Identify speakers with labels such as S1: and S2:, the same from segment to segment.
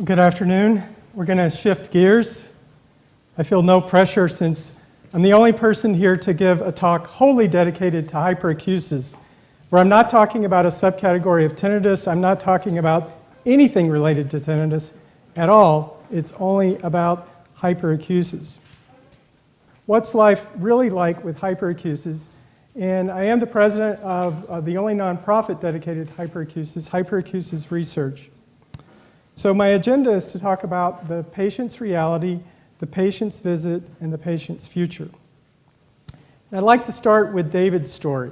S1: Good afternoon. We're going to shift gears. I feel no pressure since I'm the only person here to give a talk wholly dedicated to hyperacusis, where I'm not talking about a subcategory of tinnitus. I'm not talking about anything related to tinnitus at all. It's only about hyperacusis. What's life really like with hyperacusis? And I am the president of the only nonprofit dedicated to Hyperacusis Research. So my agenda is to talk about the patient's reality, the patient's visit, and the patient's future. And I'd like to start with David's story.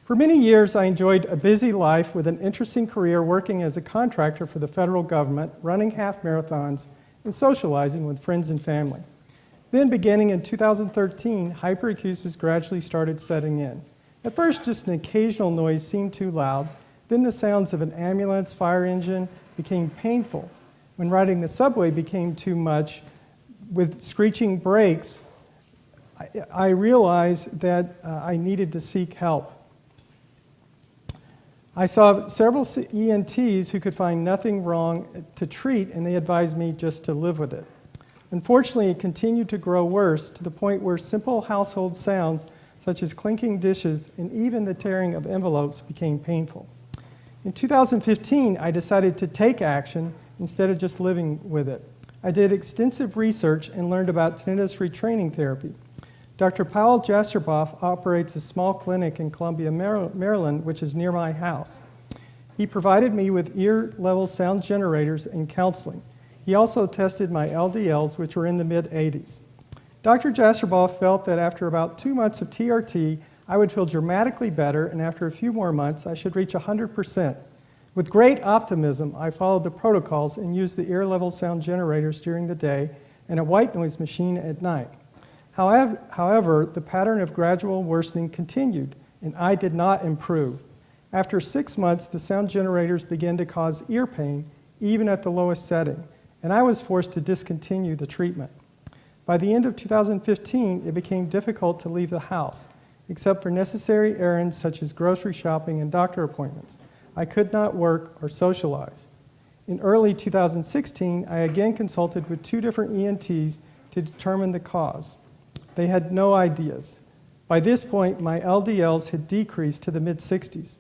S1: For many years, I enjoyed a busy life with an interesting career working as a contractor for the federal government, running half marathons, and socializing with friends and family. Then, beginning in 2013, hyperacusis gradually started setting in. At first, just an occasional noise seemed too loud. Then the sounds of an ambulance, fire engine became painful. When riding the subway became too much, with screeching brakes, I realized that I needed to seek help. I saw several ENTs who could find nothing wrong to treat, and they advised me just to live with it. Unfortunately, it continued to grow worse to the point where simple household sounds, such as clinking dishes and even the tearing of envelopes, became painful. In 2015, I decided to take action instead of just living with it. I did extensive research and learned about tinnitus retraining therapy. Dr. Pollard operates a small clinic in Columbia, Maryland, which is near my house. He provided me with ear-level sound generators and counseling. He also tested my LDLs, which were in the mid-80s. Dr. Jastroboff felt that after about 2 months of TRT, I would feel dramatically better, and after a few more months, I should reach 100%. With great optimism, I followed the protocols and used the ear-level sound generators during the day and a white noise machine at night. However, the pattern of gradual worsening continued, and I did not improve. After 6 months, the sound generators began to cause ear pain, even at the lowest setting, and I was forced to discontinue the treatment. By the end of 2015, it became difficult to leave the house, except for necessary errands such as grocery shopping and doctor appointments. I could not work or socialize. In early 2016, I again consulted with 2 different ENTs to determine the cause. They had no ideas. By this point, my LDLs had decreased to the mid-60s.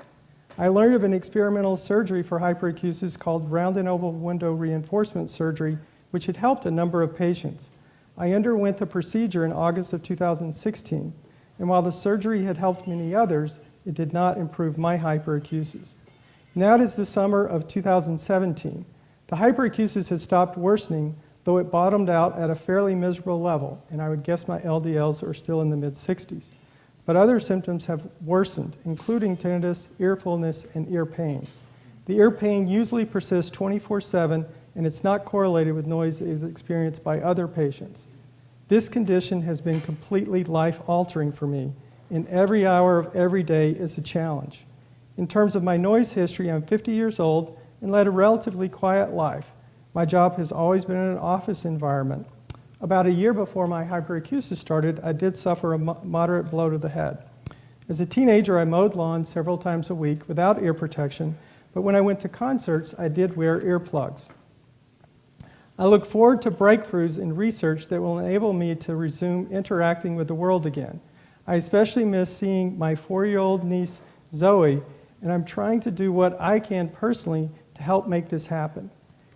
S1: I learned of an experimental surgery for hyperacusis called round and oval window reinforcement surgery, which had helped a number of patients. I underwent the procedure in August of 2016. And while the surgery had helped many others, it did not improve my hyperacusis. Now it is the summer of 2017. The hyperacusis has stopped worsening, though it bottomed out at a fairly miserable level, and I would guess my LDLs are still in the mid-60s. But other symptoms have worsened, including tinnitus, ear fullness, and ear pain. The ear pain usually persists 24/7, and it's not correlated with noise that is experienced by other patients. This condition has been completely life-altering for me, and every hour of every day is a challenge. In terms of my noise history, I'm 50 years old and led a relatively quiet life. My job has always been in an office environment. About a year before my hyperacusis started, I did suffer a moderate blow to the head. As a teenager, I mowed lawns several times a week without ear protection, but when I went to concerts, I did wear earplugs. I look forward to breakthroughs in research that will enable me to resume interacting with the world again. I especially miss seeing my 4-year-old niece, Zoe, and I'm trying to do what I can personally to help make this happen.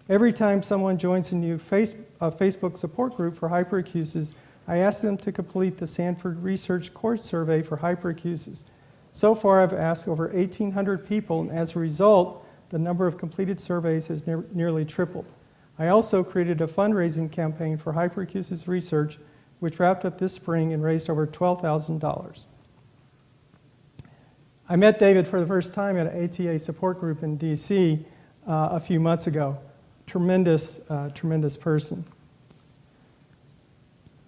S1: Every time someone joins a new Facebook support group for hyperacusis, I ask them to complete the Sanford Research Course Survey for hyperacusis. So far, I've asked over 1,800 people, and as a result, the number of completed surveys has nearly tripled. I also created a fundraising campaign for hyperacusis research, which wrapped up this spring and raised over $12,000. I met David for the first time at an ATA support group in DC a few months ago. Tremendous person.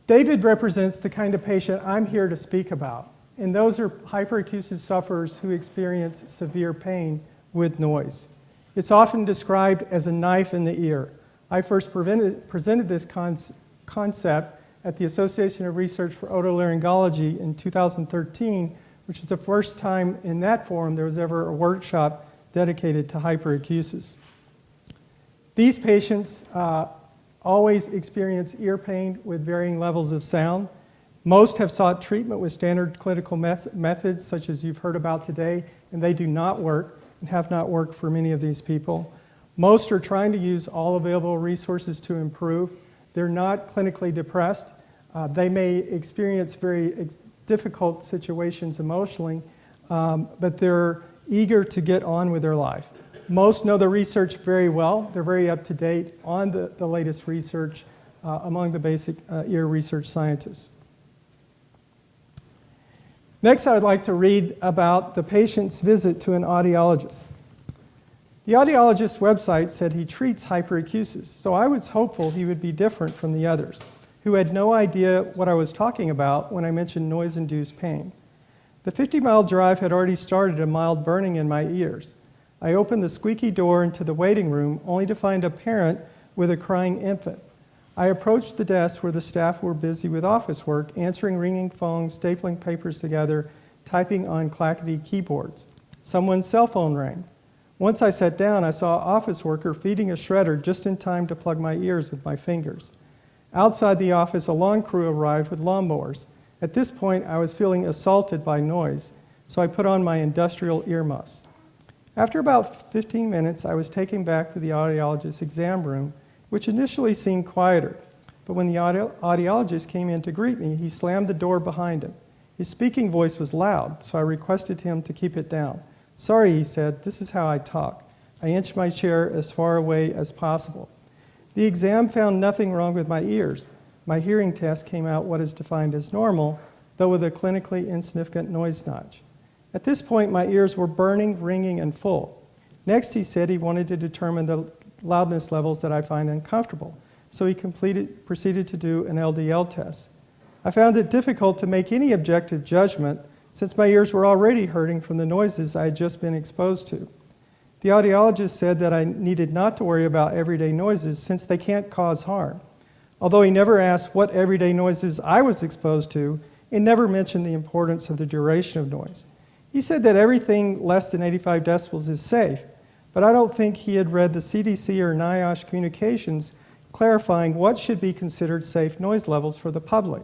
S1: David represents the kind of patient I'm here to speak about, and those are hyperacusis sufferers who experience severe pain with noise. It's often described as a knife in the ear. I first presented this concept at the Association of Research for Otolaryngology in 2013, which is the first time in that forum there was ever a workshop dedicated to hyperacusis. These patients always experience ear pain with varying levels of sound. Most have sought treatment with standard clinical methods, such as you've heard about today, and they do not work and have not worked for many of these people. Most are trying to use all available resources to improve. They're not clinically depressed. They may experience very difficult situations emotionally, but they're eager to get on with their life. Most know the research very well. They're very up to date on the latest research among the basic ear research scientists. Next, I would like to read about the patient's visit to an audiologist. The audiologist's website said he treats hyperacusis, so I was hopeful he would be different from the others, who had no idea what I was talking about when I mentioned noise-induced pain. The 50-mile drive had already started a mild burning in my ears. I opened the squeaky door into the waiting room only to find a parent with a crying infant. I approached the desk where the staff were busy with office work, answering ringing phones, stapling papers together, typing on clackety keyboards. Someone's cell phone rang. Once I sat down, I saw an office worker feeding a shredder just in time to plug my ears with my fingers. Outside the office, a lawn crew arrived with lawnmowers. At this point, I was feeling assaulted by noise, so I put on my industrial earmuffs. After about 15 minutes, I was taken back to the audiologist's exam room, which initially seemed quieter. But when the audiologist came in to greet me, he slammed the door behind him. His speaking voice was loud, so I requested him to keep it down. "Sorry," he said, "this is how I talk." I inched my chair as far away as possible. The exam found nothing wrong with my ears. My hearing test came out what is defined as normal, though with a clinically insignificant noise notch. At this point, my ears were burning, ringing, and full. Next, he said he wanted to determine the loudness levels that I find uncomfortable, so he proceeded to do an LDL test. I found it difficult to make any objective judgment since my ears were already hurting from the noises I had just been exposed to. The audiologist said that I needed not to worry about everyday noises since they can't cause harm. Although he never asked what everyday noises I was exposed to, and never mentioned the importance of the duration of noise. He said that everything less than 85 decibels is safe, but I don't think he had read the CDC or NIOSH communications clarifying what should be considered safe noise levels for the public.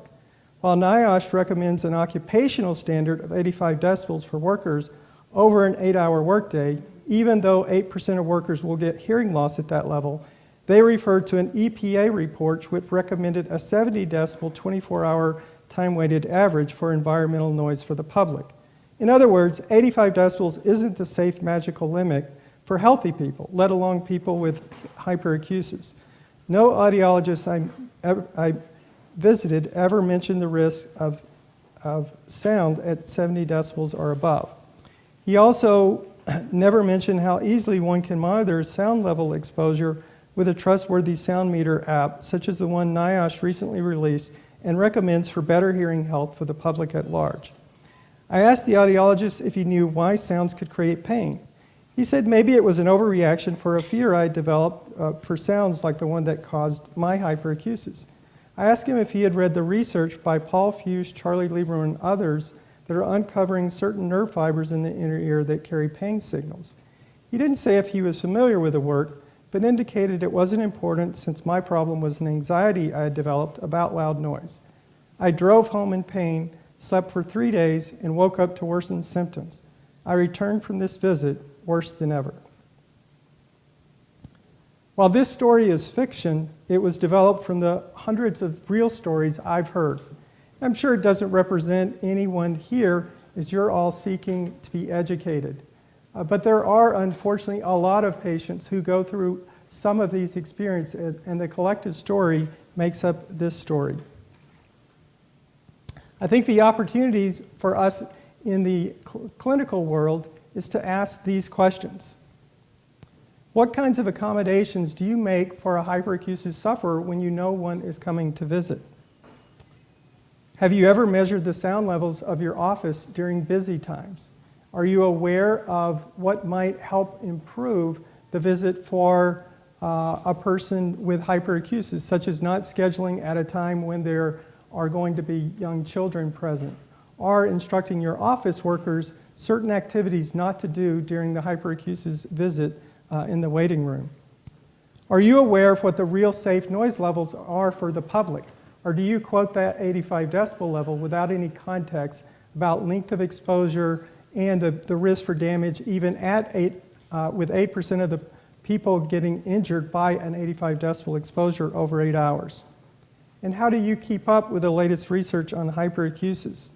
S1: While NIOSH recommends an occupational standard of 85 decibels for workers over an 8-hour workday, even though 8% of workers will get hearing loss at that level, they referred to an EPA report which recommended a 70 decibel 24-hour time-weighted average for environmental noise for the public. In other words, 85 decibels isn't the safe magical limit for healthy people, let alone people with hyperacusis. No audiologist I visited ever mentioned the risk of sound at 70 decibels or above. He also never mentioned how easily one can monitor sound level exposure with a trustworthy sound meter app, such as the one NIOSH recently released and recommends for better hearing health for the public at large. I asked the audiologist if he knew why sounds could create pain. He said maybe it was an overreaction for a fear I developed for sounds like the one that caused my hyperacusis. I asked him if he had read the research by Paul Fuchs, Charlie Lieberman, and others that are uncovering certain nerve fibers in the inner ear that carry pain signals. He didn't say if he was familiar with the work, but indicated it wasn't important since my problem was an anxiety I had developed about loud noise. I drove home in pain, slept for 3 days, and woke up to worsened symptoms. I returned from this visit worse than ever. While this story is fiction, it was developed from the hundreds of real stories I've heard. I'm sure it doesn't represent anyone here as you're all seeking to be educated. But there are, unfortunately, a lot of patients who go through some of these experiences, and the collective story makes up this story. I think the opportunities for us in the clinical world is to ask these questions. What kinds of accommodations do you make for a hyperacusis sufferer when you know one is coming to visit? Have you ever measured the sound levels of your office during busy times? Are you aware of what might help improve the visit for a person with hyperacusis, such as not scheduling at a time when there are going to be young children present, or instructing your office workers certain activities not to do during the hyperacusis visit in the waiting room? Are you aware of what the real safe noise levels are for the public? Or do you quote that 85 decibel level without any context about length of exposure and the risk for damage even with 8% of the people getting injured by an 85 decibel exposure over 8 hours? And how do you keep up with the latest research on hyperacusis?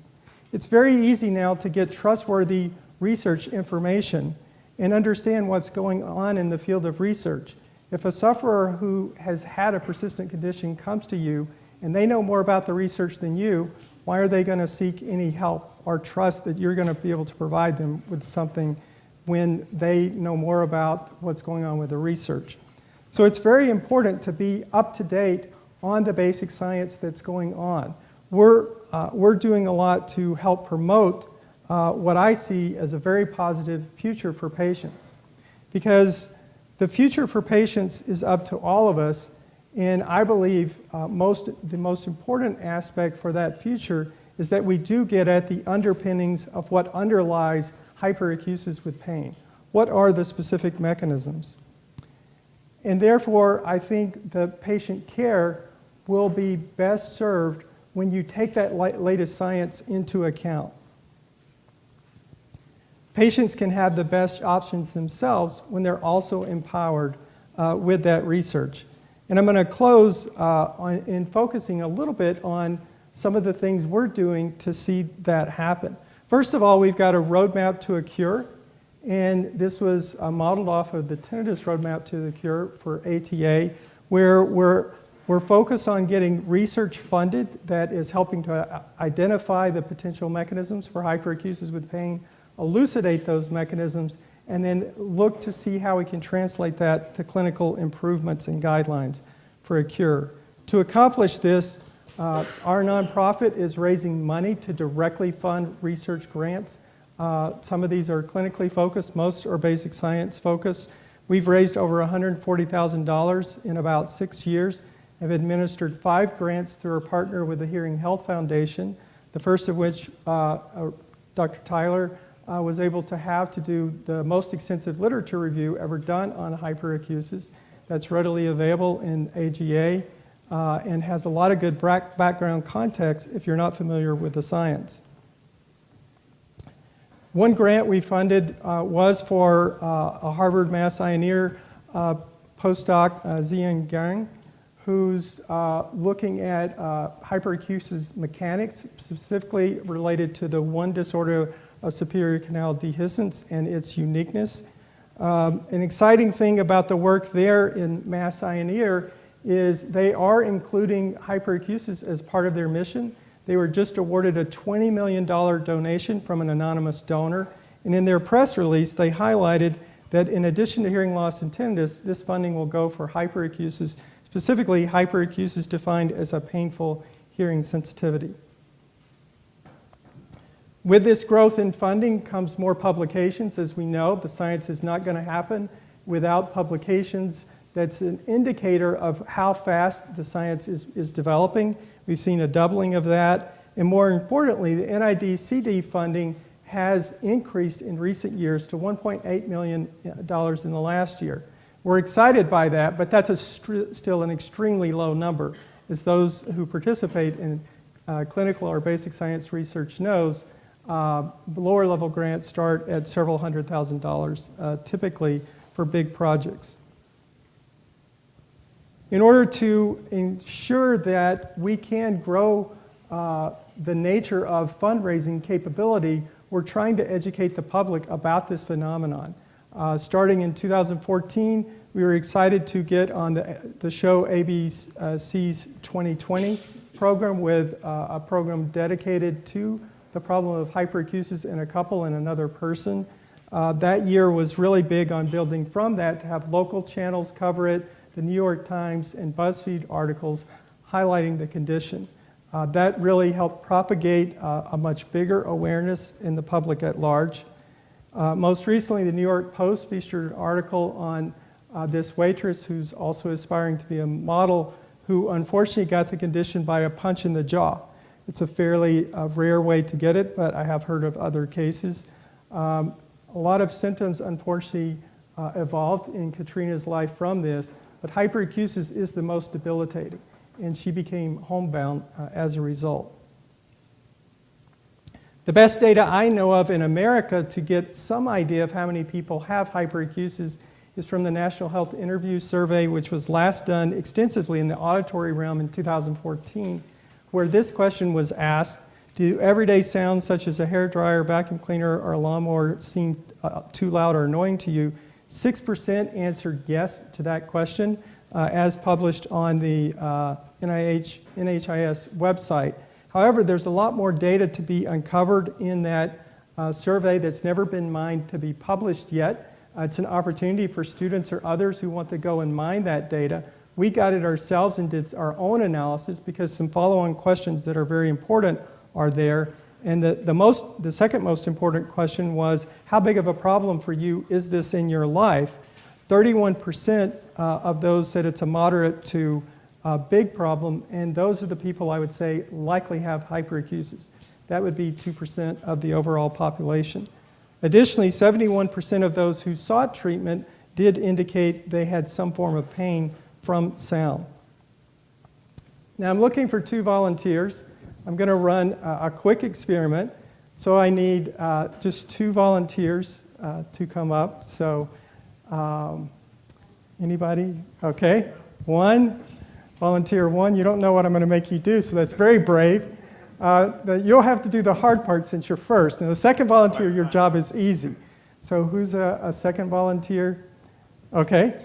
S1: It's very easy now to get trustworthy research information and understand what's going on in the field of research. If a sufferer who has had a persistent condition comes to you and they know more about the research than you, why are they going to seek any help or trust that you're going to be able to provide them with something when they know more about what's going on with the research? So it's very important to be up to date on the basic science that's going on. We're doing a lot to help promote what I see as a very positive future for patients, because the future for patients is up to all of us, and I believe the most important aspect for that future is that we do get at the underpinnings of what underlies hyperacusis with pain. What are the specific mechanisms? And therefore, I think the patient care will be best served when you take that latest science into account. Patients can have the best options themselves when they're also empowered with that research. And I'm going to close in focusing a little bit on some of the things we're doing to see that happen. First of all, we've got a roadmap to a cure, and this was modeled off of the tinnitus roadmap to the cure for ATA, where we're focused on getting research funded that is helping to identify the potential mechanisms for hyperacusis with pain, elucidate those mechanisms, and then look to see how we can translate that to clinical improvements and guidelines for a cure. To accomplish this, our nonprofit is raising money to directly fund research grants. Some of these are clinically focused, most are basic science focused. We've raised over $140,000 in about 6 years, have administered 5 grants through our partner with the Hearing Health Foundation, the first of which Dr. Tyler was able to have to do the most extensive literature review ever done on hyperacusis. That's readily available in AGA and has a lot of good background context if you're not familiar with the science. One grant we funded was for a Harvard Massiah Near postdoc, Zian Gang, who's looking at hyperacusis mechanics, specifically related to the one disorder of superior canal dehiscence and its uniqueness. An exciting thing about the work there in Massiah Near is they are including hyperacusis as part of their mission. They were just awarded a $20 million donation from an anonymous donor, and in their press release they highlighted that in addition to hearing loss and tinnitus, this funding will go for hyperacusis, specifically hyperacusis defined as a painful hearing sensitivity. With this growth in funding comes more publications. As we know, the science is not going to happen without publications. That's an indicator of how fast the science is developing. We've seen a doubling of that. And more importantly, the NIDCD funding has increased in recent years to $1.8 million in the last year. We're excited by that, but that's still an extremely low number. As those who participate in clinical or basic science research knows, lower level grants start at several $100,000 typically for big projects. In order to ensure that we can grow the nature of fundraising capability, we're trying to educate the public about this phenomenon. Starting in 2014, we were excited to get on the show ABC's 2020 program with a program dedicated to the problem of hyperacusis in a couple and another person. That year was really big on building from that to have local channels cover it, the New York Times and BuzzFeed articles highlighting the condition. That really helped propagate a much bigger awareness in the public at large. Most recently, the New York Post featured an article on this waitress who's also aspiring to be a model who unfortunately got the condition by a punch in the jaw. It's a fairly rare way to get it, but I have heard of other cases. A lot of symptoms, unfortunately, evolved in Katrina's life from this, but hyperacusis is the most debilitating, and she became homebound as a result. The best data I know of in America to get some idea of how many people have hyperacusis is from the National Health Interview Survey, which was last done extensively in the auditory realm in 2014, where this question was asked: do everyday sounds such as a hairdryer, vacuum cleaner, or a lawnmower seem too loud or annoying to you? 6% answered yes to that question, as published on the NHIS website. However, there's a lot more data to be uncovered in that survey that's never been mined to be published yet. It's an opportunity for students or others who want to go and mine that data. We got it ourselves and did our own analysis because some follow-on questions that are very important are there. And the second most important question was, how big of a problem for you is this in your life? 31% of those said it's a moderate to big problem, and those are the people I would say likely have hyperacusis. That would be 2% of the overall population. Additionally, 71% of those who sought treatment did indicate they had some form of pain from sound. Now I'm looking for 2 volunteers. I'm going to run a quick experiment. So I need just 2 volunteers to come up. So anybody? Okay. 1. Volunteer 1. You don't know what I'm going to make you do, so that's very brave. You'll have to do the hard part since you're first. Now the second volunteer, your job is easy. So who's a second volunteer? Okay.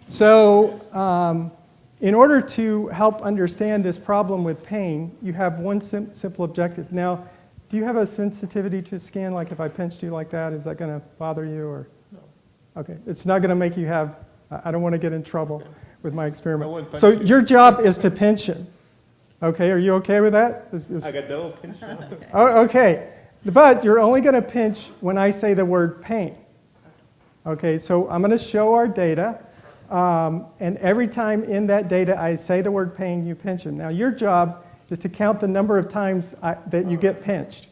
S1: So in order to help understand this problem with pain, you have one simple objective. Now, do you have a sensitivity to skin? Like if I pinched you like that, is that going to bother you? Or? No. Okay. It's not going to make you have, I don't want to get in trouble with my experiment. So your job is to pinch him. Okay, are you okay with that?
S2: I got double pinch.
S1: Oh, okay. But you're only going to pinch when I say the word pain. Okay, so I'm going to show our data. And every time in that data I say the word pain, you pinch him. Now your job is to count the number of times that you get pinched.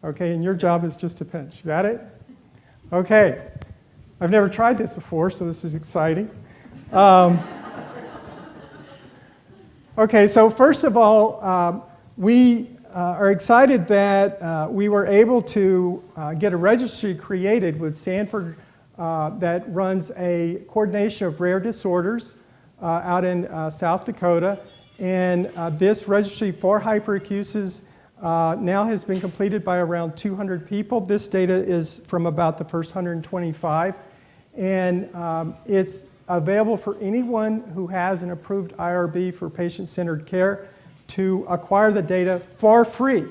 S1: Okay, and your job is just to pinch. Got it? Okay. I've never tried this before, so this is exciting. Okay, so first of all, we are excited that we were able to get a registry created with Stanford that runs a coordination of rare disorders out in South Dakota. And this registry for hyperacusis now has been completed by around 200 people. This data is from about the first 125. And it's available for anyone who has an approved IRB for patient-centered care to acquire the data for free.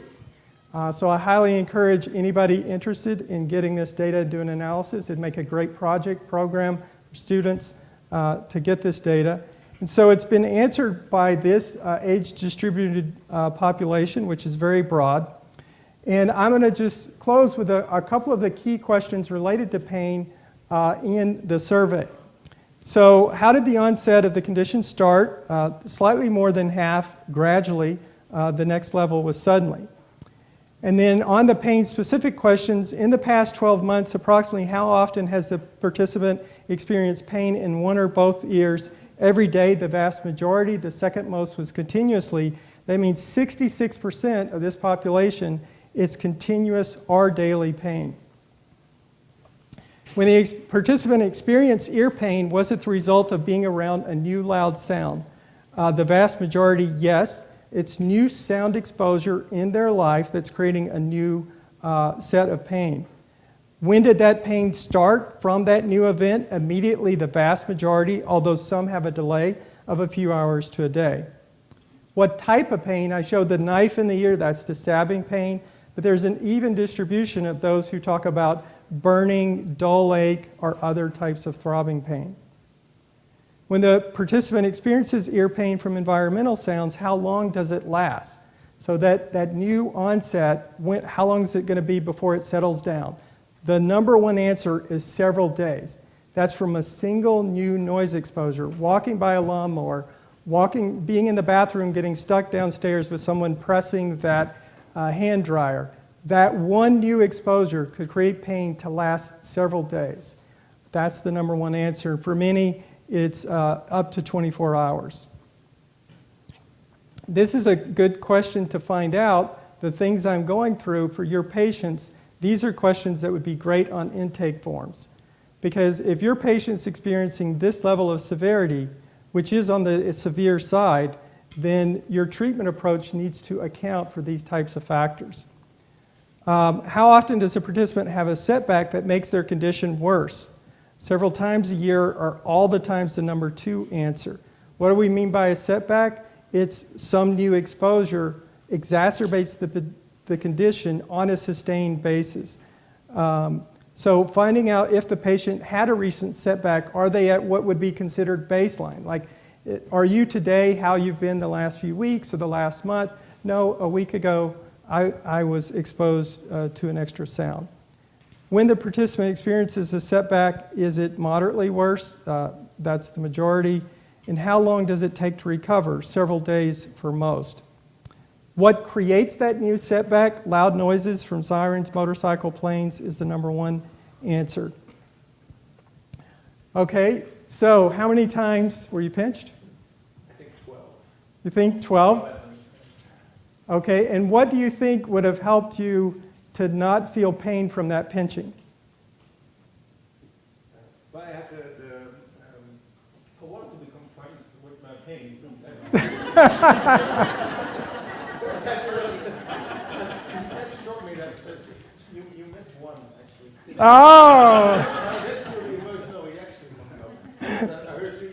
S1: So I highly encourage anybody interested in getting this data and doing analysis. It'd make a great project program for students to get this data. And so it's been answered by this age-distributed population, which is very broad. And I'm going to just close with a couple of the key questions related to pain in the survey. So how did the onset of the condition start? Slightly more than half gradually. The next level was suddenly. And then on the pain-specific questions, in the past 12 months, approximately how often has the participant experienced pain in one or both ears? Every day, the vast majority. The second most was continuously. That means 66% of this population, it's continuous or daily pain. When the participant experienced ear pain, was it the result of being around a new loud sound? The vast majority, yes. It's new sound exposure in their life that's creating a new set of pain. When did that pain start? From that new event, immediately, the vast majority, although some have a delay of a few hours to a day. What type of pain? I showed the knife in the ear, that's the stabbing pain, but there's an even distribution of those who talk about burning, dull ache, or other types of throbbing pain. When the participant experiences ear pain from environmental sounds, how long does it last? So that new onset, how long is it going to be before it settles down? The number one answer is several days. That's from a single new noise exposure, walking by a lawnmower, being in the bathroom, getting stuck downstairs with someone pressing that hand dryer. that one new exposure could create pain to last several days. That's the number one answer. For many, it's up to 24 hours. This is a good question to find out the things I'm going through for your patients. These are questions that would be great on intake forms. Because if your patient's experiencing this level of severity, which is on the severe side, then your treatment approach needs to account for these types of factors. How often does a participant have a setback that makes their condition worse? Several times a year are all the times the number 2 answer. What do we mean by a setback? It's some new exposure exacerbates the condition on a sustained basis. So finding out if the patient had a recent setback, are they at what would be considered baseline? Like, are you today how you've been the last few weeks or the last month? No, a week ago I was exposed to an extra sound. When the participant experiences a setback, is it moderately worse? That's the majority. And how long does it take to recover? Several days for most. What creates that new setback? Loud noises from sirens, motorcycle, planes is the number 1 answer. Okay, so how many times were you pinched?
S2: I think 12.
S1: You think 12? Okay, and what do you think would have helped you to not feel pain from that pinching?
S2: Well, I had I wanted to become friends with my pain. That struck me that you missed one, actually.
S1: Oh!
S2: That's the emotional reaction. I heard he's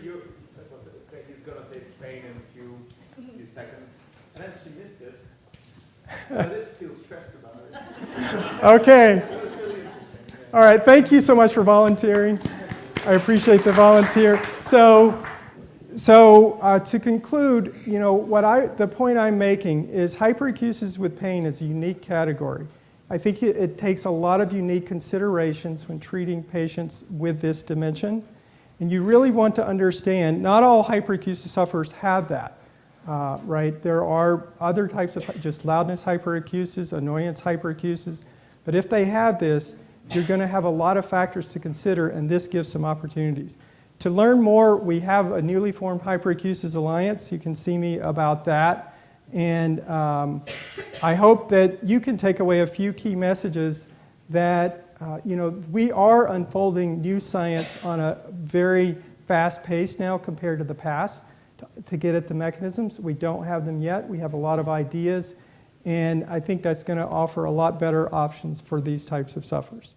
S2: going to say pain in a few seconds, and then she missed it. I did feel stressed about it.
S1: Okay.
S2: It was really interesting. Yeah.
S1: All right, thank you so much for volunteering. I appreciate the volunteer. So to conclude, you know, the point I'm making is hyperacusis with pain is a unique category. I think it takes a lot of unique considerations when treating patients with this dimension. And you really want to understand, not all hyperacusis sufferers have that, right? There are other types of just loudness hyperacusis, annoyance hyperacusis. But if they have this, you're going to have a lot of factors to consider, and this gives some opportunities. To learn more, we have a newly formed Hyperacusis Alliance. You can see me about that. And I hope that you can take away a few key messages that, you know, we are unfolding new science on a very fast pace now compared to the past to get at the mechanisms. We don't have them yet. We have a lot of ideas. And I think that's going to offer a lot better options for these types of sufferers.